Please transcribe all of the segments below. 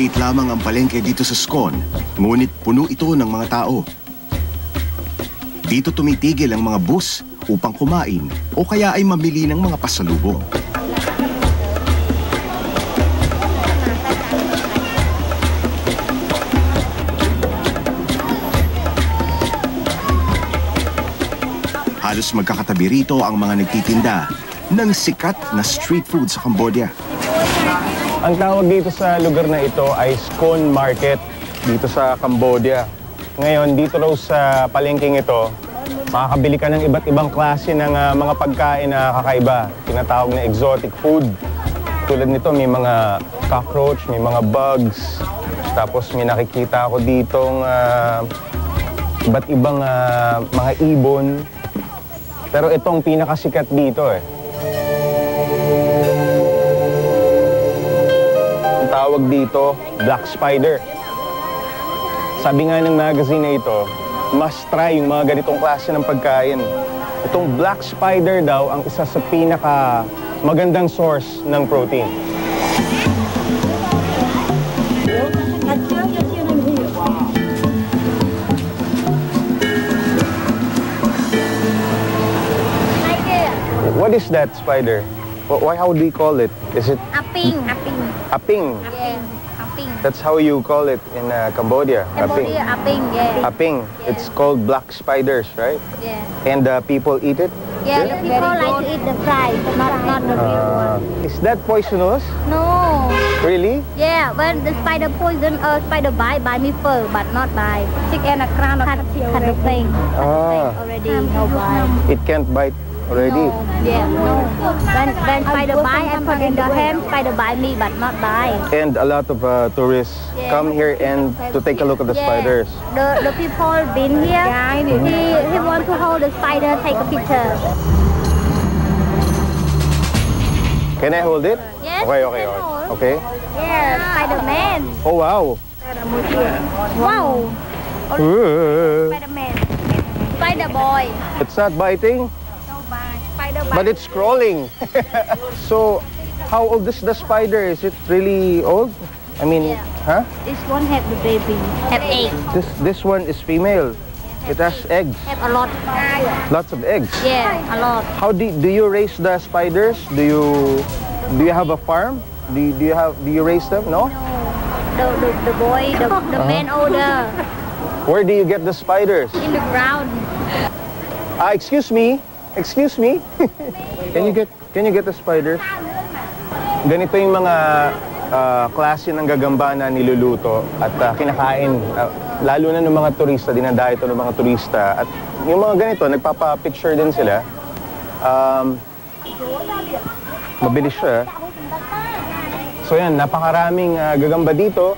Maliit lamang ang palengke dito sa Scone, ngunit puno ito ng mga tao. Dito tumitigil ang mga bus upang kumain o kaya ay mamili ng mga pasalubong. Halos magkakatabi rito ang mga nagtitinda ng sikat na street food sa Cambodia. Ang tawag dito sa lugar na ito ay Scone Market dito sa Cambodia. Ngayon, dito raw sa palengking ito, makakabili ka ng iba't ibang klase ng mga pagkain na kakaiba. Tinatawag na exotic food. Tulad nito, may mga cockroach, may mga bugs. Tapos may nakikita ako ditong iba't ibang mga ibon. Pero itong pinakasikat dito Ang tawag dito, black spider. Sabi nga ng magazine na ito, must try yung mga ganitong klase ng pagkain. Itong black spider daw ang isa sa pinaka magandang source ng protein. What is that spider? How do you call it? Is it Aping. aping? Yeah. Aping. That's how you call it in Cambodia. Cambodia, aping, yeah. Aping. Yeah. It's called black spiders, right? Yeah. And people eat it? Yeah, the people like to eat the fry, not the real one. Is that poisonous? No. Really? Yeah, when the spider poison or spider bite me fur, but not bite. Stick and a crown cut the thing. Already no bite. It can't bite already? No. Yeah, no. When spider bite, I put in the hand, spider bite me, but not bite. And a lot of tourists come here and to take a look at the spiders. The people been here, he want to hold the spider, take a picture. Can I hold it? Yes, Okay, you okay, can okay. hold. Okay. Yeah, Spider-Man. Oh, wow. Wow. Uh, Spider-Man. Spider-Boy. It's not biting, No bite. Spider-Bite. but it's crawling. So, how old is the spider? Is it really old? I mean, Yeah. huh? This one have the baby. Have eggs. This one is female. It has eggs. Have a lot. Lots of eggs. Yeah, a lot. How do you raise the spiders? Do you have a farm? Do you raise them? No? The boy, the man older Where do you get the spiders? in the ground. Excuse me. Excuse me. Can you get the spiders? Ganito yung mga klase ng gagamba na niluluto at kinakain. Lalo na ng mga turista, dinadayo ito ng mga turista. At yung mga ganito, nagpapa-picture din sila. Mabilis siya. So yan, napakaraming gagamba dito.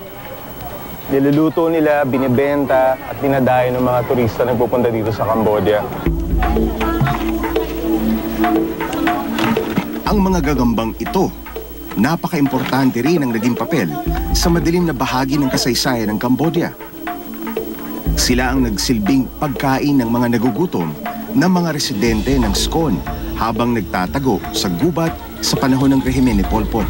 Niluluto nila, binibenta at dinadayo ng mga turista na nagpupunta dito sa Cambodia. Ang mga gagambang ito, napaka-importante rin ang naging papel sa madilim na bahagi ng kasaysayan ng Cambodia. Sila ang nagsilbing pagkain ng mga nagugutom ng mga residente ng Scone habang nagtatago sa gubat sa panahon ng rehimen ni Pol Pot.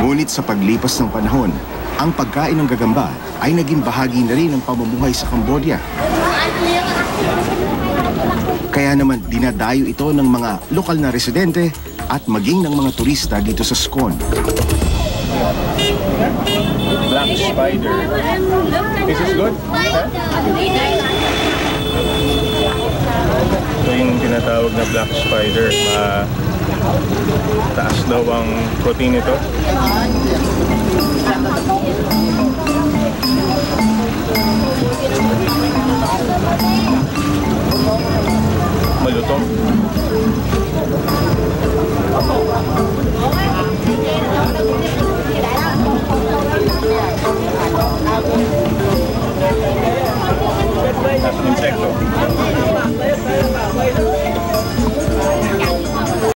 Ngunit sa paglipas ng panahon, ang pagkain ng gagamba ay naging bahagi na rin ng pamumuhay sa Cambodia. Kaya naman dinadayo ito ng mga lokal na residente at maging ng mga turista dito sa Scone. Black spider. This is good? Ito yung tinatawag na black spider. Taas daw ang protein nito. Malutong.